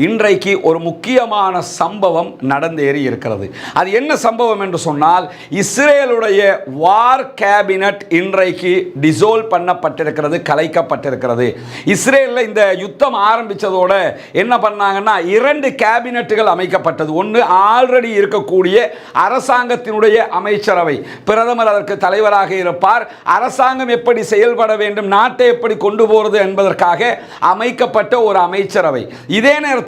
இன்றைக்கு ஒரு முக்கியமான சம்பவம் நடந்தேறி இருக்கிறது. அது என்ன சம்பவம் என்று சொன்னால், இஸ்ரேலுடைய வார் கேபினட் இன்றைக்கு டிசோல்வ் பண்ணப்பட்டிருக்கிறது, கலைக்கப்பட்டிருக்கிறது. இஸ்ரேலில் இந்த யுத்தம் ஆரம்பித்ததோட என்ன பண்ணாங்கன்னா, 2 கேபினட்டுகள் அமைக்கப்பட்டது. ஒன்று ஆல்ரெடி இருக்கக்கூடிய அரசாங்கத்தினுடைய அமைச்சரவை, பிரதமர் அதற்கு தலைவராக இருப்பார். அரசாங்கம் எப்படி செயல்பட வேண்டும், நாட்டை எப்படி கொண்டு போகிறது என்பதற்காக அமைக்கப்பட்ட ஒரு அமைச்சரவை. இதே நேரத்தில்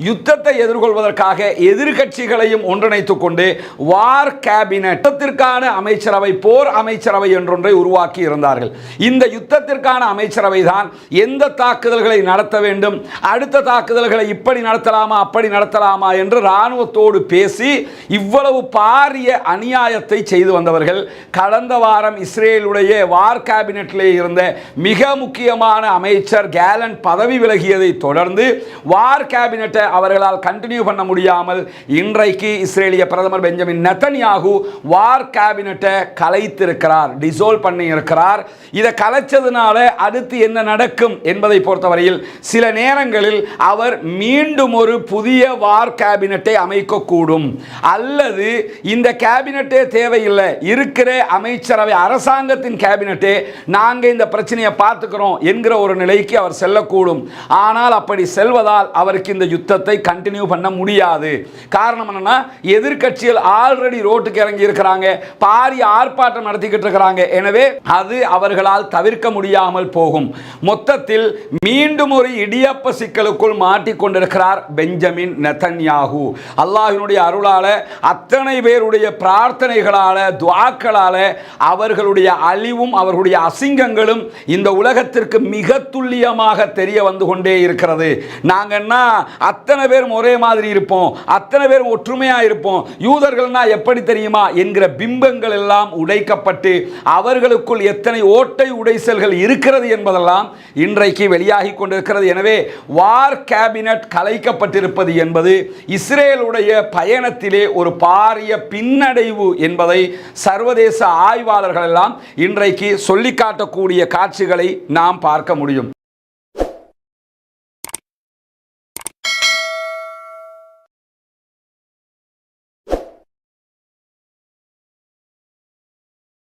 யுத்தத்தை எதிர்கொள்வதற்காக எதிர்கட்சிகளையும் ஒன்றிணைத்துக் கொண்டு வார் கேபினட், யுத்தத்திற்கான அமைச்சரவை, போர் அமைச்சரவை என்றொன்றை உருவாக்கி இருந்தார்கள். இந்த யுத்தத்திற்கான அமைச்சரவை தான் எந்த தாக்குதல்களை நடத்த வேண்டும், அடுத்த தாக்குதல்களை இப்படி நடத்தலாமா அப்படி நடத்தலாமா என்று இராணுவத்தோடு பேசி இவ்வளவு பாரிய அநியாயத்தை செய்து வந்தவர்கள். கடந்த வாரம் இஸ்ரேலுடைய வார் கேபினட்டிலே இருந்த மிக முக்கியமான அமைச்சர் கேலண்ட் பதவி விலகியதை தொடர்ந்து வார் கேபினட்டை அவர்களால் கண்டினியூ பண்ண முடியாமல் இன்றைக்கு இஸ்ரேலிய பிரதமர் பெஞ்சமின் நெதன்யாகு வார் கேபினட்டை கலைத்திருக்கிறார், டிசோல்வ் பண்ணி இருக்கிறார். இதை கலைச்சதுனால அடுத்து என்ன நடக்கும் என்பதை பொறுத்தவரையில் சில நேரங்களில் அவர் மீண்டும் ஒரு புதிய வார் கேபினட்டை அமைக்கக்கூடும், அல்லது இந்த கேபினட்டே தேவையில்லை, இருக்கிற அமைச்சரவை அரசாங்கத்தின் கேபினட்டே நாங்கள் இந்த பிரச்சனையை பார்த்துக்கிறோம் என்கிற ஒரு நிலைக்கு அவர் செல்லக்கூடும். ஆனால் அப்படி செல்வதால் அவருக்கு இந்த யுத்தத்தை கண்டினியூ பண்ண முடியாது. காரணம் என்னன்னா, எதிர்க்கட்சிகள் ஆல்ரெடி ரோட்டுக்கு இறங்கி இருக்கிறாங்க, பாரிய ஆர்ப்பாட்டம் நடத்திக்கிட்டு இருக்கிறாங்க. எனவே அது அவர்களால் தவிர்க்க முடியாமல் போகும். மொத்தத்தில் மீண்டும் ஒரு இடியப்ப சிக்கலுக்குள் மாட்டிக்கொண்டிருக்கிறார் பெஞ்சமின் நெதன்யாகு. அல்லாஹ்வினுடைய அருளால, அத்தனை பேருடைய பிரார்த்தனைகளால, துஆக்களால அவர்களுடைய அழிவும் அவர்களுடைய அசிங்கங்களும் இந்த உலகத்திற்கு மிக துல்லியமாக தெரிய வந்து கொண்டே இருக்கிறது. நாங்கன்னா அத்தனை பேரும் ஒரே மாதிரி இருப்போம், அத்தனை பேரும் ஒற்றுமையா இருப்போம், யூதர்கள்னா எப்படி தெரியுமா என்கிற பிம்பங்கள் எல்லாம் உடைக்கப்பட்டு அவர்களுக்குள் எத்தனை ஓட்டை உடைசல்கள் இருக்கிறது என்பதெல்லாம் இன்றைக்கு வெளியாகி கொண்டிருக்கிறது. எனவே வார் கேபினட் கலைக்கப்பட்டிருப்பது என்பது இஸ்ரேலுடைய பயணத்திலே ஒரு பாரிய பின்னடைவு என்பதை சர்வதேச ஆய்வாளர்கள் எல்லாம் இன்றைக்கு சொல்லிக்காட்டக்கூடிய காட்சிகளை நாம் பார்க்க முடியும்.